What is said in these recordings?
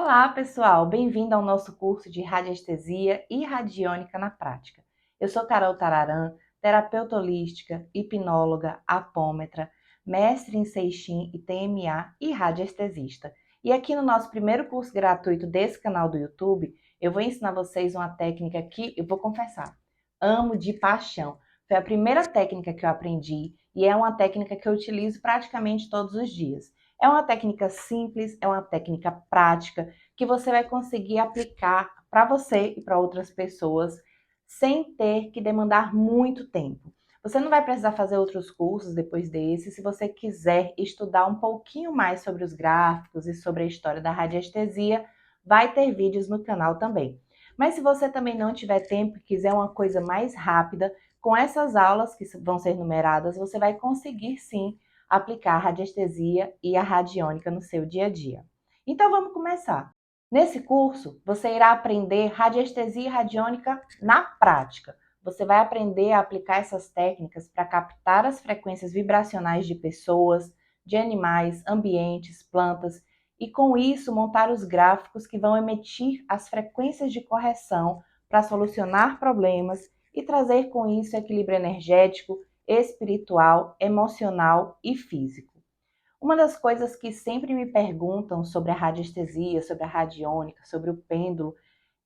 Olá, pessoal! Bem-vindo ao nosso curso de Radiestesia e Radiônica na Prática. Eu sou Carol Tararã, terapeuta holística, hipnóloga, apômetra, mestre em Seixin e TMA e radiestesista. E aqui no nosso primeiro curso gratuito desse canal do YouTube, eu vou ensinar vocês uma técnica que, eu vou confessar, amo de paixão. Foi a primeira técnica que eu aprendi e é uma técnica que eu utilizo praticamente todos os dias. É uma técnica simples, é uma técnica prática, que você vai conseguir aplicar para você e para outras pessoas sem ter que demandar muito tempo. Você não vai precisar fazer outros cursos depois desse. Se você quiser estudar um pouquinho mais sobre os gráficos e sobre a história da radiestesia, vai ter vídeos no canal também. Mas se você também não tiver tempo e quiser uma coisa mais rápida, com essas aulas que vão ser numeradas, você vai conseguir sim aplicar a radiestesia e a radiônica no seu dia a dia. Então vamos começar. Nesse curso, você irá aprender radiestesia e radiônica na prática. Você vai aprender a aplicar essas técnicas para captar as frequências vibracionais de pessoas, de animais, ambientes, plantas e com isso montar os gráficos que vão emitir as frequências de correção para solucionar problemas e trazer com isso equilíbrio energético, espiritual, emocional e físico. Uma das coisas que sempre me perguntam sobre a radiestesia, sobre a radiônica, sobre o pêndulo,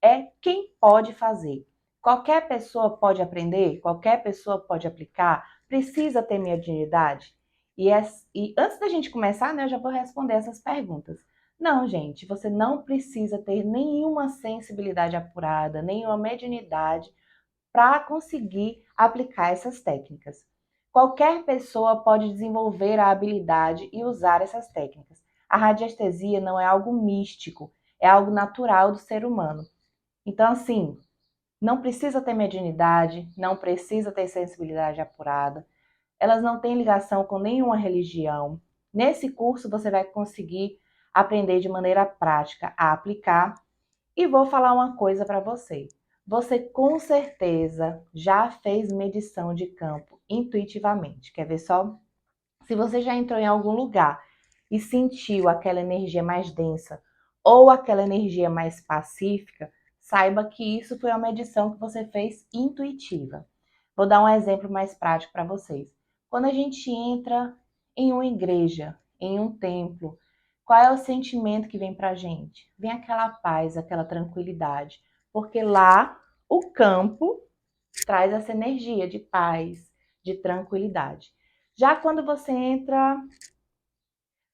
é quem pode fazer. Qualquer pessoa pode aprender? Qualquer pessoa pode aplicar? Precisa ter mediunidade? E antes da gente começar, né, eu já vou responder essas perguntas. Não, gente, você não precisa ter nenhuma sensibilidade apurada, nenhuma mediunidade para conseguir aplicar essas técnicas. Qualquer pessoa pode desenvolver a habilidade e usar essas técnicas. A radiestesia não é algo místico, é algo natural do ser humano. Então, assim, não precisa ter mediunidade, não precisa ter sensibilidade apurada, elas não têm ligação com nenhuma religião. Nesse curso você vai conseguir aprender de maneira prática a aplicar. E vou falar uma coisa para você. Você com certeza já fez medição de campo intuitivamente. Quer ver só? Se você já entrou em algum lugar e sentiu aquela energia mais densa ou aquela energia mais pacífica, saiba que isso foi uma medição que você fez intuitiva. Vou dar um exemplo mais prático para vocês. Quando a gente entra em uma igreja, em um templo, qual é o sentimento que vem para a gente? Vem aquela paz, aquela tranquilidade, porque lá o campo traz essa energia de paz, de tranquilidade. Já quando você entra,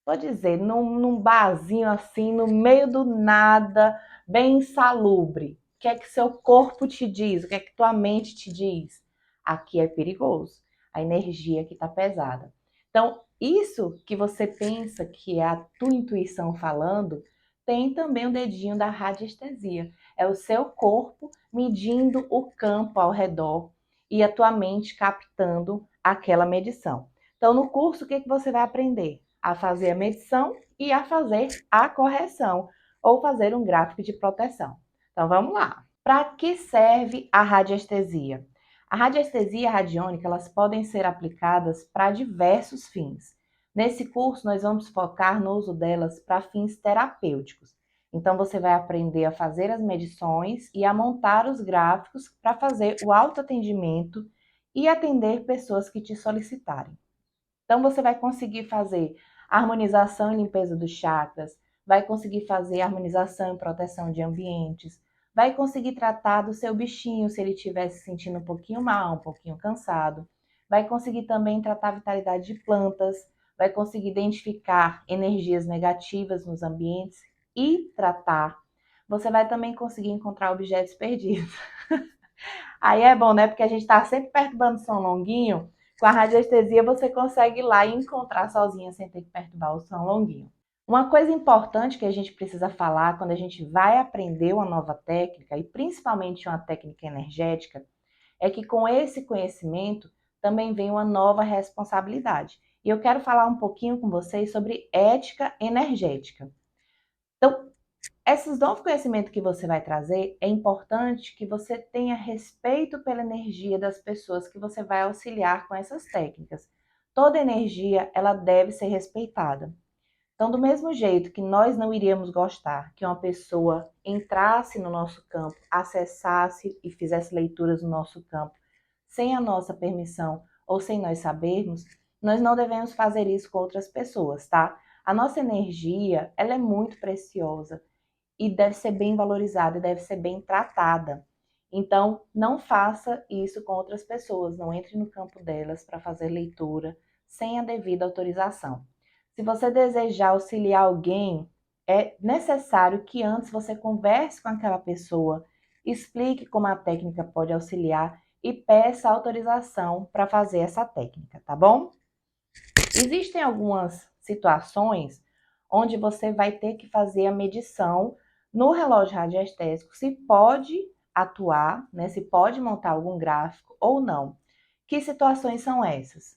vou dizer, num barzinho assim, no meio do nada, bem insalubre, o que é que seu corpo te diz? O que é que tua mente te diz? Aqui é perigoso, a energia aqui está pesada. Então, isso que você pensa que é a tua intuição falando, tem também o dedinho da radiestesia. É o seu corpo medindo o campo ao redor e a tua mente captando aquela medição. Então, no curso, o que você vai aprender? A fazer a medição e a fazer a correção, ou fazer um gráfico de proteção. Então, vamos lá. Para que serve a radiestesia? A radiestesia e a radiônica, elas podem ser aplicadas para diversos fins. Nesse curso, nós vamos focar no uso delas para fins terapêuticos. Então, você vai aprender a fazer as medições e a montar os gráficos para fazer o autoatendimento e atender pessoas que te solicitarem. Então, você vai conseguir fazer harmonização e limpeza dos chakras, vai conseguir fazer harmonização e proteção de ambientes, vai conseguir tratar do seu bichinho se ele estiver se sentindo um pouquinho mal, um pouquinho cansado, vai conseguir também tratar a vitalidade de plantas, vai conseguir identificar energias negativas nos ambientes e tratar. Você vai também conseguir encontrar objetos perdidos. Aí é bom, né? Porque a gente está sempre perturbando o São Longuinho. Com a radiestesia você consegue ir lá e encontrar sozinha sem ter que perturbar o São Longuinho. Uma coisa importante que a gente precisa falar quando a gente vai aprender uma nova técnica, e principalmente uma técnica energética, é que com esse conhecimento também vem uma nova responsabilidade. E eu quero falar um pouquinho com vocês sobre ética energética. Então, esses novos conhecimentos que você vai trazer, é importante que você tenha respeito pela energia das pessoas que você vai auxiliar com essas técnicas. Toda energia, ela deve ser respeitada. Então, do mesmo jeito que nós não iríamos gostar que uma pessoa entrasse no nosso campo, acessasse e fizesse leituras no nosso campo sem a nossa permissão ou sem nós sabermos, nós não devemos fazer isso com outras pessoas, tá? A nossa energia, ela é muito preciosa e deve ser bem valorizada, deve ser bem tratada. Então, não faça isso com outras pessoas, não entre no campo delas para fazer leitura sem a devida autorização. Se você desejar auxiliar alguém, é necessário que antes você converse com aquela pessoa, explique como a técnica pode auxiliar e peça autorização para fazer essa técnica, tá bom? Existem algumas situações onde você vai ter que fazer a medição no relógio radiestésico se pode atuar, né, se pode montar algum gráfico ou não. Que situações são essas?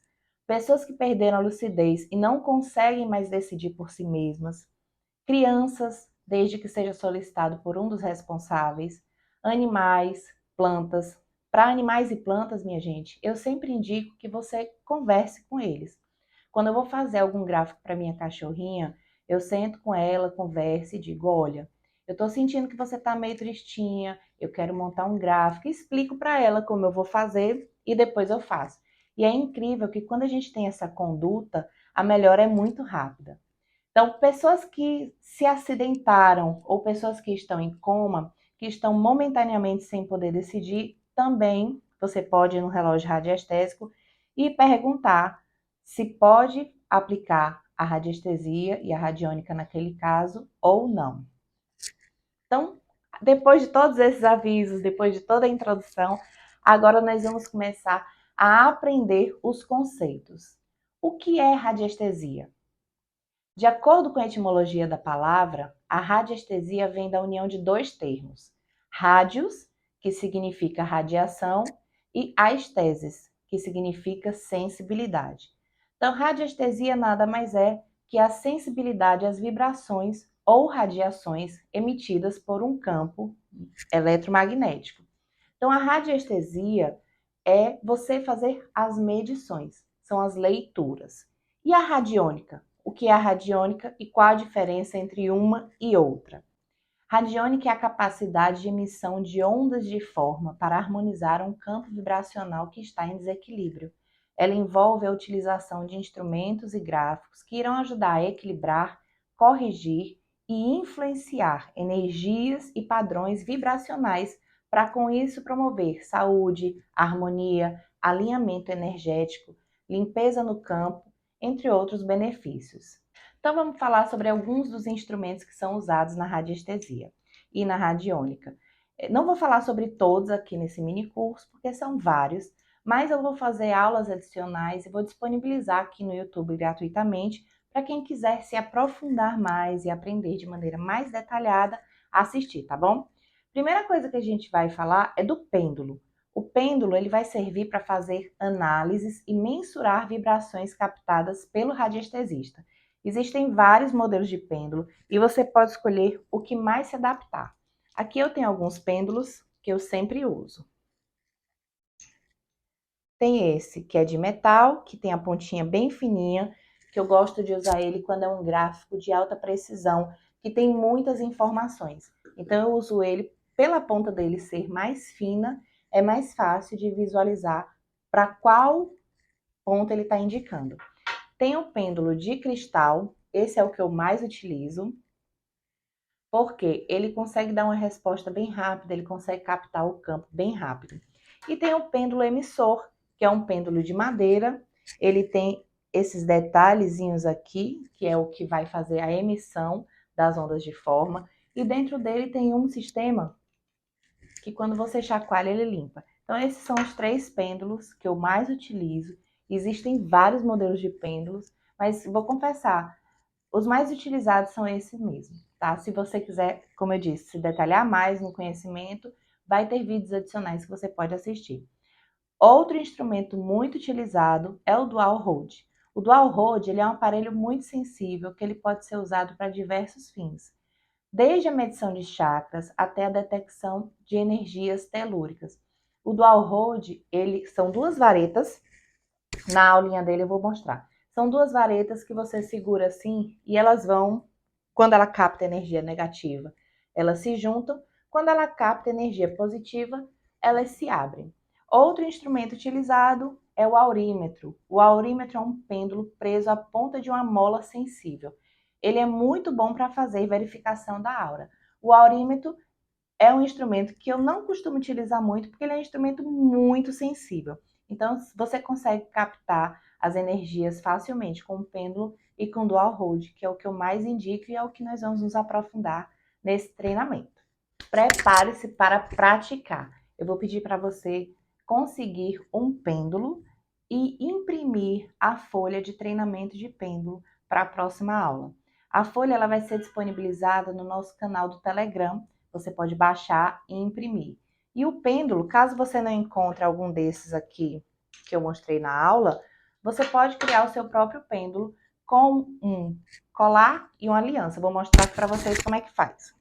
Pessoas que perderam a lucidez e não conseguem mais decidir por si mesmas, crianças, desde que seja solicitado por um dos responsáveis, animais, plantas. Para animais e plantas, minha gente, eu sempre indico que você converse com eles. Quando eu vou fazer algum gráfico para minha cachorrinha, eu sento com ela, converso e digo, olha, eu estou sentindo que você está meio tristinha, eu quero montar um gráfico, e explico para ela como eu vou fazer e depois eu faço. E é incrível que quando a gente tem essa conduta, a melhora é muito rápida. Então, pessoas que se acidentaram ou pessoas que estão em coma, que estão momentaneamente sem poder decidir, também você pode ir no relógio radiestésico e perguntar se pode aplicar a radiestesia e a radiônica naquele caso ou não. Então, depois de todos esses avisos, depois de toda a introdução, agora nós vamos começar a aprender os conceitos. O que é radiestesia? De acordo com a etimologia da palavra, a radiestesia vem da união de dois termos: rádios, que significa radiação, e aesthesis, que significa sensibilidade. Então, radiestesia nada mais é que a sensibilidade às vibrações ou radiações emitidas por um campo eletromagnético. Então, a radiestesia é você fazer as medições, são as leituras. E a radiônica? O que é a radiônica e qual a diferença entre uma e outra? Radiônica é a capacidade de emissão de ondas de forma para harmonizar um campo vibracional que está em desequilíbrio. Ela envolve a utilização de instrumentos e gráficos que irão ajudar a equilibrar, corrigir e influenciar energias e padrões vibracionais para com isso promover saúde, harmonia, alinhamento energético, limpeza no campo, entre outros benefícios. Então vamos falar sobre alguns dos instrumentos que são usados na radiestesia e na radiônica. Não vou falar sobre todos aqui nesse mini curso, porque são vários, mas eu vou fazer aulas adicionais e vou disponibilizar aqui no YouTube gratuitamente para quem quiser se aprofundar mais e aprender de maneira mais detalhada, assistir, tá bom? Primeira coisa que a gente vai falar é do pêndulo. O pêndulo ele vai servir para fazer análises e mensurar vibrações captadas pelo radiestesista. Existem vários modelos de pêndulo e você pode escolher o que mais se adaptar. Aqui eu tenho alguns pêndulos que eu sempre uso. Tem esse que é de metal, que tem a pontinha bem fininha, que eu gosto de usar ele quando é um gráfico de alta precisão, que tem muitas informações. Então eu uso ele pela ponta dele ser mais fina, é mais fácil de visualizar para qual ponta ele está indicando. Tem o pêndulo de cristal, esse é o que eu mais utilizo, porque ele consegue dar uma resposta bem rápida, ele consegue captar o campo bem rápido. E tem o pêndulo emissor, que é um pêndulo de madeira, ele tem esses detalhezinhos aqui, que é o que vai fazer a emissão das ondas de forma, e dentro dele tem um sistema que quando você chacoalha ele limpa. Então esses são os três pêndulos que eu mais utilizo. Existem vários modelos de pêndulos, mas vou confessar, os mais utilizados são esses mesmo, tá? Se você quiser, como eu disse, se detalhar mais no conhecimento, vai ter vídeos adicionais que você pode assistir. Outro instrumento muito utilizado é o Dual Rode. O Dual Rode ele é um aparelho muito sensível que ele pode ser usado para diversos fins, desde a medição de chakras até a detecção de energias telúricas. O Dual Rode, ele são duas varetas, na aulinha dele eu vou mostrar. São duas varetas que você segura assim e elas vão, quando ela capta energia negativa, elas se juntam. Quando ela capta energia positiva, elas se abrem. Outro instrumento utilizado é o aurímetro. O aurímetro é um pêndulo preso à ponta de uma mola sensível. Ele é muito bom para fazer verificação da aura. O aurímetro é um instrumento que eu não costumo utilizar muito, porque ele é um instrumento muito sensível. Então, você consegue captar as energias facilmente com o pêndulo e com o dual hold, que é o que eu mais indico e é o que nós vamos nos aprofundar nesse treinamento. Prepare-se para praticar. Eu vou pedir para você conseguir um pêndulo e imprimir a folha de treinamento de pêndulo para a próxima aula. A folha ela vai ser disponibilizada no nosso canal do Telegram. Você pode baixar e imprimir. E o pêndulo, caso você não encontre algum desses aqui que eu mostrei na aula, você pode criar o seu próprio pêndulo com um colar e uma aliança. Vou mostrar para vocês como é que faz.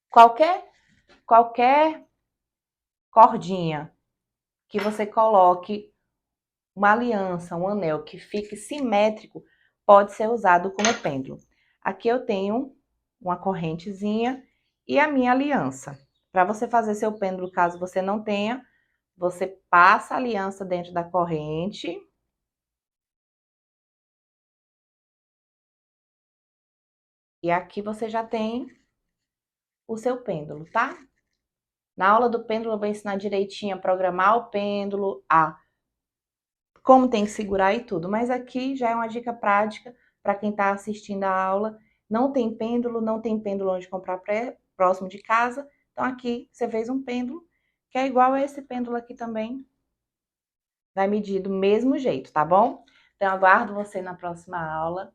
Qualquer cordinha que você coloque uma aliança, um anel que fique simétrico, pode ser usado como pêndulo. Aqui eu tenho uma correntezinha e a minha aliança. Para você fazer seu pêndulo, caso você não tenha, você passa a aliança dentro da corrente. E aqui você já tem o seu pêndulo, tá? Na aula do pêndulo eu vou ensinar direitinho a programar o pêndulo, como tem que segurar e tudo. Mas aqui já é uma dica prática para quem está assistindo a aula. Não tem pêndulo onde comprar próximo de casa. Então aqui você fez um pêndulo, que é igual a esse pêndulo aqui também. Vai medir do mesmo jeito, tá bom? Então aguardo você na próxima aula.